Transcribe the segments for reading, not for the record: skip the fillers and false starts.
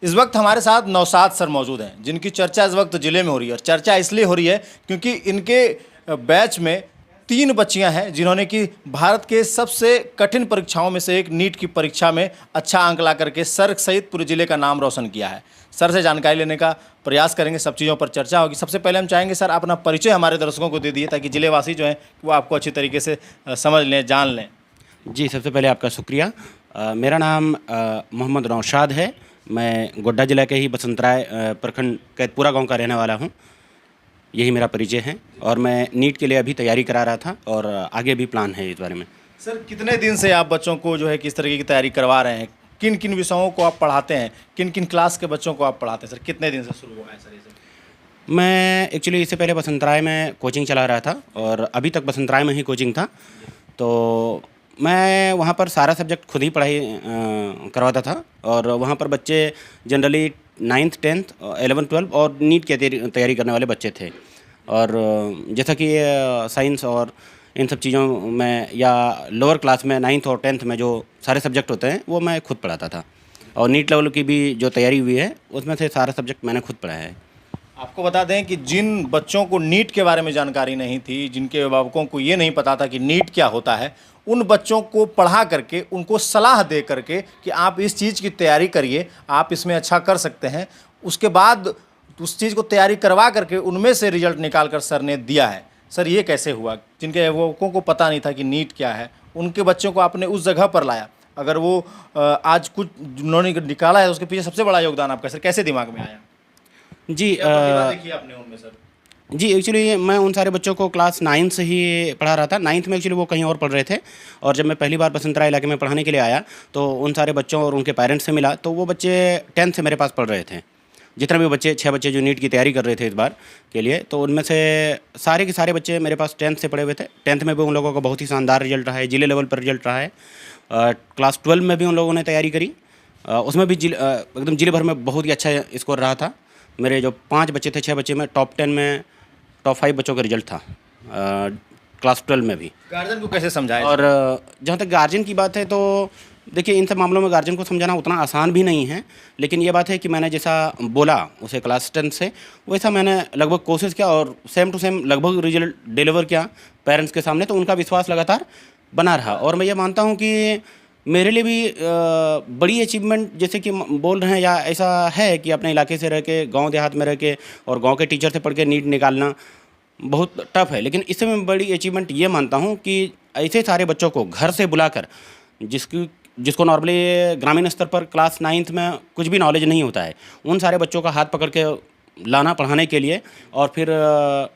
इस वक्त हमारे साथ नौशाद सर मौजूद हैं, जिनकी चर्चा इस वक्त ज़िले में हो रही है। और चर्चा इसलिए हो रही है क्योंकि इनके बैच में 3 बच्चियां हैं जिन्होंने कि भारत के सबसे कठिन परीक्षाओं में से एक नीट की परीक्षा में अच्छा अंक ला करके सर सहित पूरे ज़िले का नाम रोशन किया है। सर से जानकारी लेने का प्रयास करेंगे, सब चीज़ों पर चर्चा होगी। सबसे पहले हम चाहेंगे सर अपना परिचय हमारे दर्शकों को दे दिए ताकि ज़िलेवासी जो हैं वो आपको अच्छी तरीके से समझ लें, जान लें। जी, सबसे पहले आपका शुक्रिया। मेरा नाम मोहम्मद नौशाद है। मैं गोड्डा ज़िला के ही बसंतराय प्रखंड कैतपुरा गांव का रहने वाला हूं। यही मेरा परिचय है और मैं नीट के लिए अभी तैयारी करा रहा था और आगे भी प्लान है इस बारे में। सर, कितने दिन से आप बच्चों को जो है किस तरीके की तैयारी करवा रहे हैं? किन किन विषयों को आप पढ़ाते हैं? किन किन क्लास के बच्चों को आप पढ़ाते हैं? सर, कितने दिन से शुरू हुआ है सर ये सब? मैं एक्चुअली इससे पहले बसंतराय में कोचिंग चला रहा था और अभी तक बसंतराय में ही कोचिंग था। तो मैं वहाँ पर सारा सब्जेक्ट खुद ही पढ़ाई करवाता था और वहाँ पर बच्चे जनरली 9th 10th 11 12 और नीट की तैयारी करने वाले बच्चे थे। और जैसा कि साइंस और इन सब चीज़ों में या लोअर क्लास में 9th और 10th में जो सारे सब्जेक्ट होते हैं वो मैं खुद पढ़ाता था। और नीट लेवल की भी जो तैयारी हुई है उसमें से सारा सब्जेक्ट मैंने खुद पढ़ाया है। आपको बता दें कि जिन बच्चों को नीट के बारे में जानकारी नहीं थी, जिनके अभिभावकों को ये नहीं पता था कि नीट क्या होता है, उन बच्चों को पढ़ा करके, उनको सलाह दे करके कि आप इस चीज़ की तैयारी करिए, आप इसमें अच्छा कर सकते हैं। उसके बाद उस चीज़ को तैयारी करवा करके उनमें से रिजल्ट निकाल कर सर ने दिया है। सर, ये कैसे हुआ? जिनके अभिभावकों को पता नहीं था कि नीट क्या है, उनके बच्चों को आपने उस जगह पर लाया। अगर वो आज कुछ उन्होंने निकाला है उसके पीछे सबसे बड़ा योगदान आपका। सर, कैसे दिमाग में आया? जी देखिए आपने उनमें सर। जी, एक्चुअली मैं उन सारे बच्चों को क्लास 9 से ही पढ़ा रहा था। 9th में एक्चुअली वो कहीं और पढ़ रहे थे और जब मैं पहली बार बसंतराय इलाके में पढ़ाने के लिए आया तो उन सारे बच्चों और उनके पेरेंट्स से मिला तो वो बच्चे 10th से मेरे पास पढ़ रहे थे। जितने भी बच्चे 6 बच्चे जो नीट की तैयारी कर रहे थे इस बार के लिए, तो उनमें से सारे के सारे बच्चे मेरे पास 10th से पढ़े हुए थे। 10th में भी उन लोगों का बहुत ही शानदार रिजल्ट रहा है, जिले लेवल पर रिजल्ट रहा है। क्लास 12 में भी उन लोगों ने तैयारी करी, उसमें भी एकदम जिले भर में बहुत ही अच्छा स्कोर रहा था। मेरे जो 5 बच्चे थे 6 बच्चे में टॉप 10 में टॉप 5 बच्चों का रिजल्ट था क्लास 12 में भी। गार्जियन को कैसे समझाया? और जहाँ तक गार्जियन की बात है तो देखिए, इन सब मामलों में गार्जियन को समझाना उतना आसान भी नहीं है। लेकिन ये बात है कि मैंने जैसा बोला उसे क्लास 10 से, वैसा मैंने लगभग कोशिश किया और सेम टू सेम लगभग रिजल्ट डिलीवर किया पेरेंट्स के सामने। तो उनका विश्वास लगातार बना रहा और मैं ये मानता हूँ कि मेरे लिए भी बड़ी अचीवमेंट जैसे कि बोल रहे हैं या ऐसा है कि अपने इलाके से रह के, गाँव देहात में रह के और गाँव के टीचर से पढ़ के नीट निकालना बहुत टफ है। लेकिन इससे मैं बड़ी अचीवमेंट ये मानता हूँ कि ऐसे सारे बच्चों को घर से बुलाकर, जिसको नॉर्मली ग्रामीण स्तर पर क्लास 9th में कुछ भी नॉलेज नहीं होता है, उन सारे बच्चों का हाथ पकड़ के लाना पढ़ाने के लिए और फिर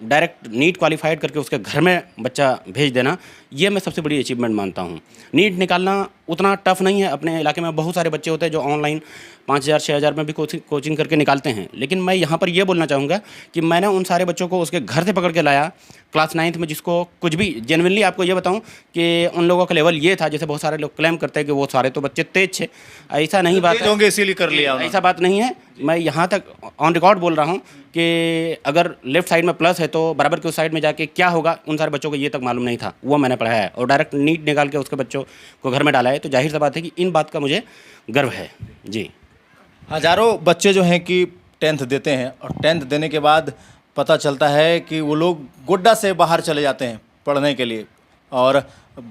डायरेक्ट नीट क्वालिफाइड करके उसके घर में बच्चा भेज देना, ये मैं सबसे बड़ी अचीवमेंट मानता हूँ। नीट निकालना उतना टफ नहीं है। अपने इलाके में बहुत सारे बच्चे होते हैं जो ऑनलाइन 5000 6000 में भी कोचिंग करके निकालते हैं। लेकिन मैं यहाँ पर ये बोलना चाहूँगा कि मैंने उन सारे बच्चों को उसके घर से पकड़ के लाया क्लास 9th में, जिसको कुछ भी जेन्युइनली आपको ये बताऊँ कि उन लोगों का लेवल ये था, जैसे बहुत सारे लोग क्लेम करते हैं कि वो सारे तो बच्चे तेज थे, ऐसा नहीं बात है। होंगे इसीलिए कर लिया, ऐसा बात नहीं है। मैं यहाँ तक ऑन रिकॉर्ड बोल रहा हूँ कि अगर लेफ्ट साइड में प्लस है तो बराबर के उस साइड में जाके क्या होगा, उन सारे बच्चों को ये तक मालूम नहीं था। वो मैंने पढ़ाया है और डायरेक्ट नीट निकाल के उसके बच्चों को घर में डाला है। तो जाहिर सी बात है कि इन बात का मुझे गर्व है। जी, हज़ारों बच्चे जो हैं कि 10th देते हैं और 10th देने के बाद पता चलता है कि वो लोग गोड्डा से बाहर चले जाते हैं पढ़ने के लिए और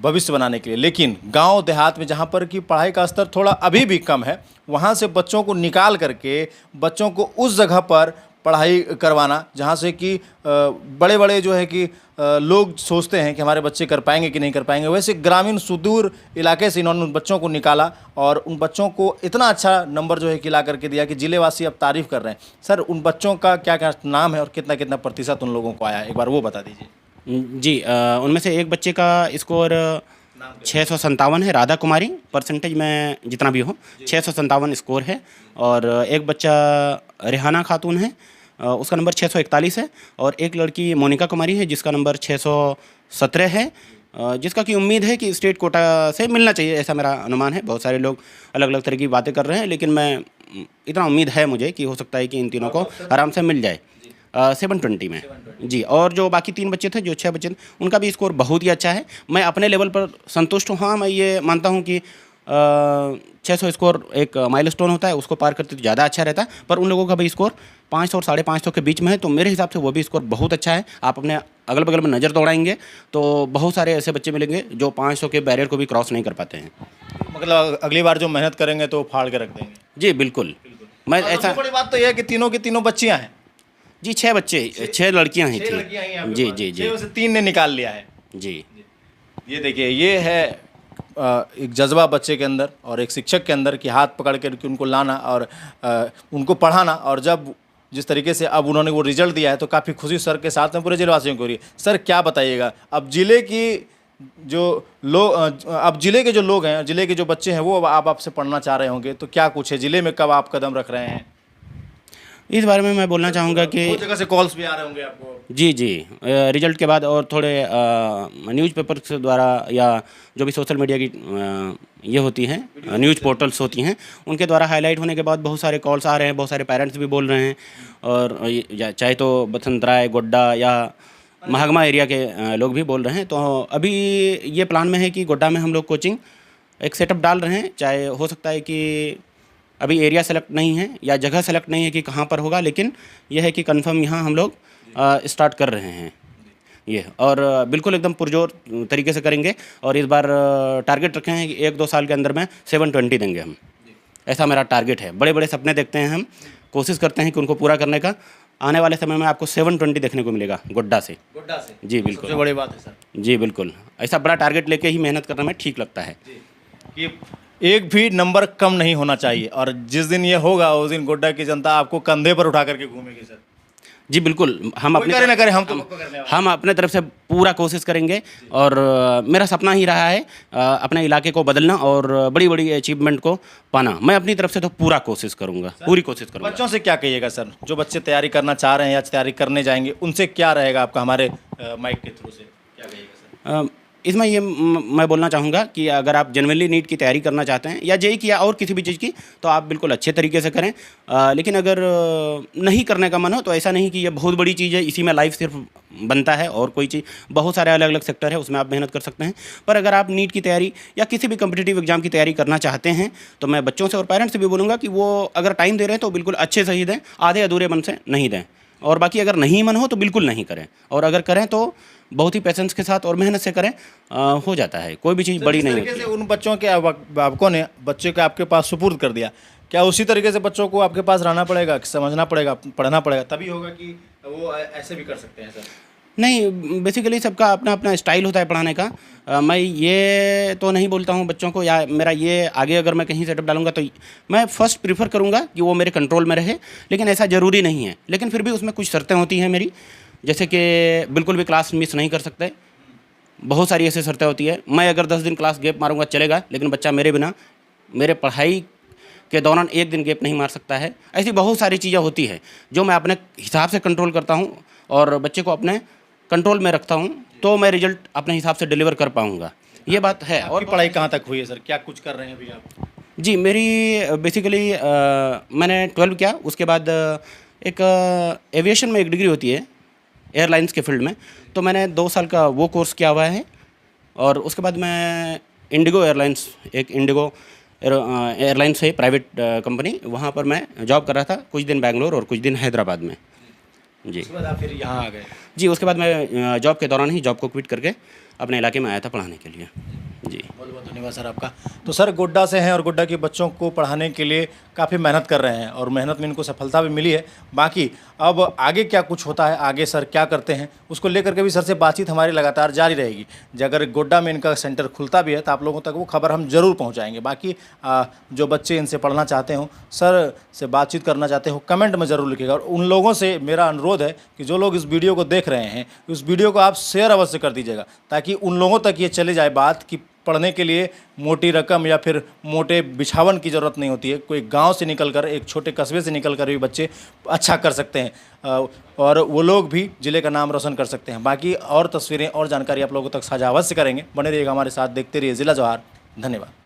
भविष्य बनाने के लिए। लेकिन गांव देहात में जहां पर कि पढ़ाई का स्तर थोड़ा अभी भी कम है, वहां से बच्चों को निकाल करके बच्चों को उस जगह पर पढ़ाई करवाना जहां से कि बड़े बड़े जो है कि लोग सोचते हैं कि हमारे बच्चे कर पाएंगे कि नहीं कर पाएंगे, वैसे ग्रामीण सुदूर इलाके से इन्होंने उन बच्चों को निकाला और उन बच्चों को इतना अच्छा नंबर जो है कि ला करके दिया कि जिलेवासी अब तारीफ़ कर रहे हैं। सर, उन बच्चों का क्या क्या नाम है और कितना कितना प्रतिशत उन लोगों को आया है, एक बार वो बता दीजिए। जी, उनमें से एक बच्चे का स्कोर 657 है, राधा कुमारी। परसेंटेज में जितना भी हो 657 स्कोर है। और एक बच्चा रेहाना खातून है, उसका नंबर 641 है। और एक लड़की मोनिका कुमारी है जिसका नंबर 617 है, जिसका की उम्मीद है कि स्टेट कोटा से मिलना चाहिए, ऐसा मेरा अनुमान है। बहुत सारे लोग अलग अलग तरह की बातें कर रहे हैं, लेकिन मैं इतना उम्मीद है मुझे कि हो सकता है कि इन तीनों को आराम से मिल जाए 720 में। जी, और जो बाकी 3 बच्चे थे, जो 6 बच्चे थे, उनका भी स्कोर बहुत ही अच्छा है। मैं अपने लेवल पर संतुष्ट हूँ। हाँ, मैं ये मानता हूँ कि 600 स्कोर एक माइलस्टोन होता है, उसको पार करते तो ज़्यादा अच्छा रहता है, पर उन लोगों का भी स्कोर 500 और 550 के बीच में है, तो मेरे हिसाब से वो भी स्कोर बहुत अच्छा है। आप अपने अगल बगल में नज़र दौड़ाएंगे तो बहुत सारे ऐसे बच्चे मिलेंगे जो 500 के बैरियर को भी क्रॉस नहीं कर पाते हैं। मतलब अगली बार जो मेहनत करेंगे तो फाड़ के रख देंगे। जी बिल्कुल। मैं और ऐसा सबसे बड़ी बात तो यह है कि तीनों की तीनों बच्चियां हैं। जी 6 बच्चे 6 लड़कियां ही 6 थी। लड़कियां ही हैं आपके जी पास। जी 6 जी में से 3 ने निकाल लिया है। जी ये देखिए, ये है एक जज्बा बच्चे के अंदर और एक शिक्षक के अंदर कि हाथ पकड़ के कि उनको लाना और उनको पढ़ाना। और जब जिस तरीके से अब उन्होंने वो रिजल्ट दिया है तो काफ़ी खुशी सर के साथ में पूरे जिलेवासियों को हो रही है। सर क्या बताइएगा, अब जिले की जो लोग अब जिले के जो लोग हैं, जिले के जो बच्चे हैं, वो अब आप आपसे पढ़ना चाह रहे होंगे, तो क्या कुछ है जिले में, कब आप कदम रख रहे हैं? इस बारे में मैं बोलना चाहूँगा कि बहुत जगह से कॉल्स भी आ रहे होंगे आपको। जी जी रिजल्ट के बाद और थोड़े न्यूज़पेपर्स द्वारा या जो भी सोशल मीडिया की ये होती हैं, न्यूज़ पोर्टल्स होती हैं, उनके द्वारा हाईलाइट होने के बाद बहुत सारे कॉल्स आ रहे हैं, बहुत सारे पेरेंट्स भी बोल रहे हैं। और चाहे तो बसंतराय, गोड्डा या महागमा एरिया के लोग भी बोल रहे हैं। तो अभी ये प्लान में है कि गोड्डा में हम लोग कोचिंग एक सेटअप डाल रहे हैं। चाहे हो सकता है कि अभी एरिया सेलेक्ट नहीं है या जगह सेलेक्ट नहीं है कि कहाँ पर होगा, लेकिन यह है कि कंफर्म यहाँ हम लोग स्टार्ट कर रहे हैं ये। और बिल्कुल एकदम पुरजोर तरीके से करेंगे। और इस बार टारगेट रखे हैं कि 1-2 साल के अंदर में 720 देंगे हम। ऐसा मेरा टारगेट है। बड़े बड़े सपने देखते हैं हम, कोशिश करते हैं कि उनको पूरा करने का। आने वाले समय में आपको 720 देखने को मिलेगा गोड्डा से। गोड्डा से जी बिल्कुल, सबसे बड़ी बात है सर। जी बिल्कुल। ऐसा बड़ा टारगेट लेके ही मेहनत करना में ठीक लगता है। कि एक भी नंबर कम नहीं होना चाहिए, और जिस दिन ये होगा उस दिन गोड्डा की जनता आपको कंधे पर उठा करके घूमेगी सर। जी बिल्कुल। हम कोई करे ना करे, हम तो पक्का करने वाले। हम अपने तरफ से पूरा कोशिश करेंगे। और मेरा सपना ही रहा है अपने इलाके को बदलना और बड़ी बड़ी अचीवमेंट को पाना। मैं अपनी तरफ से तो पूरा कोशिश करूंगा, पूरी कोशिश करूंगा। बच्चों से क्या कहिएगा सर, जो बच्चे तैयारी करना चाह रहे हैं या तैयारी करने जाएंगे, उनसे क्या रहेगा आपका हमारे माइक के थ्रू से क्या कहिएगा सर? इसमें ये मैं बोलना चाहूँगा कि अगर आप जनरली नीट की तैयारी करना चाहते हैं या जेई की या और किसी भी चीज़ की, तो आप बिल्कुल अच्छे तरीके से करें। लेकिन अगर नहीं करने का मन हो तो ऐसा नहीं कि ये बहुत बड़ी चीज़ है, इसी में लाइफ सिर्फ बनता है और कोई चीज़, बहुत सारे अलग अलग सेक्टर है, उसमें आप मेहनत कर सकते हैं। पर अगर आप नीट की तैयारी या किसी भी कम्पिटिटिव एग्जाम की तैयारी करना चाहते हैं तो मैं बच्चों से और पेरेंट्स से भी बोलूँगा कि वो अगर टाइम दे रहे हैं तो बिल्कुल अच्छे से ही दें, आधे अधूरे मन से नहीं दें। और बाकी अगर नहीं मन हो तो बिल्कुल नहीं करें, और अगर करें तो बहुत ही पेशेंस के साथ और मेहनत से करें। हो जाता है, कोई भी चीज़ बड़ी नहीं होती। से उन बच्चों के अभिभावकों ने बच्चे को आपके पास सुपुर्द कर दिया, क्या उसी तरीके से बच्चों को आपके पास रहना पड़ेगा, समझना पड़ेगा, पढ़ना पड़ेगा, तभी होगा कि वो ऐसे भी कर सकते हैं सर? नहीं, बेसिकली सबका अपना अपना स्टाइल होता है पढ़ाने का। मैं ये तो नहीं बोलता हूँ बच्चों को, या मेरा ये आगे अगर मैं कहीं सेटअप डालूंगा तो मैं फर्स्ट प्रीफर करूँगा कि वो मेरे कंट्रोल में रहे, लेकिन ऐसा ज़रूरी नहीं है। लेकिन फिर भी उसमें कुछ शर्तें होती हैं मेरी, जैसे कि बिल्कुल भी क्लास मिस नहीं कर सकते। बहुत सारी ऐसी शर्तें होती है। मैं अगर 10 दिन क्लास गैप मारूंगा चलेगा, लेकिन बच्चा मेरे बिना मेरे पढ़ाई के दौरान 1 दिन गैप नहीं मार सकता है। ऐसी बहुत सारी चीज़ें होती है जो मैं अपने हिसाब से कंट्रोल करता हूँ और बच्चे को अपने कंट्रोल में रखता हूँ, तो मैं रिजल्ट अपने हिसाब से डिलीवर कर पाऊँगा। ये बात है। और पढ़ाई कहाँ तक हुई है सर, क्या कुछ कर रहे हैं अभी आप? जी, मेरी बेसिकली मैंने 12 किया, उसके बाद एक एविएशन में एक डिग्री होती है एयरलाइंस के फील्ड में, तो मैंने 2 साल का वो कोर्स किया हुआ है। और उसके बाद मैं इंडिगो एयरलाइंस, एक इंडिगो एयरलाइंस है प्राइवेट कंपनी, वहाँ पर मैं जॉब कर रहा था, कुछ दिन बेंगलोर और कुछ दिन हैदराबाद में। जी, उसके बाद आप फिर यहाँ आ गए? जी, उसके बाद मैं जॉब के दौरान ही जॉब को क्विट करके अपने इलाके में आया था पढ़ाने के लिए। जी, बहुत बहुत धन्यवाद सर आपका। तो सर गोड्डा से हैं और गोड्डा के बच्चों को पढ़ाने के लिए काफ़ी मेहनत कर रहे हैं और मेहनत में इनको सफलता भी मिली है। बाकी अब आगे क्या कुछ होता है, आगे सर क्या करते हैं, उसको लेकर के भी सर से बातचीत हमारी लगातार जारी रहेगी। अगर गोड्डा में इनका सेंटर खुलता भी है तो आप लोगों तक वो खबर हम जरूर पहुँचाएँगे। बाकी जो बच्चे इनसे पढ़ना चाहते हो, सर से बातचीत करना चाहते हो, कमेंट में ज़रूर लिखिएगा। और उन लोगों से मेरा अनुरोध है कि जो लोग इस वीडियो को देख रहे हैं, उस वीडियो को आप शेयर अवश्य कर दीजिएगा, ताकि उन लोगों तक ये चले जाए बात कि पढ़ने के लिए मोटी रकम या फिर मोटे बिछावन की ज़रूरत नहीं होती है। कोई गांव से निकलकर, एक छोटे कस्बे से निकलकर भी बच्चे अच्छा कर सकते हैं और वो लोग भी ज़िले का नाम रोशन कर सकते हैं। बाकी और तस्वीरें और जानकारी आप लोगों तक साझा अवश्य करेंगे। बने रहिएगा हमारे साथ, देखते रहिए ज़िला जवाहर। धन्यवाद।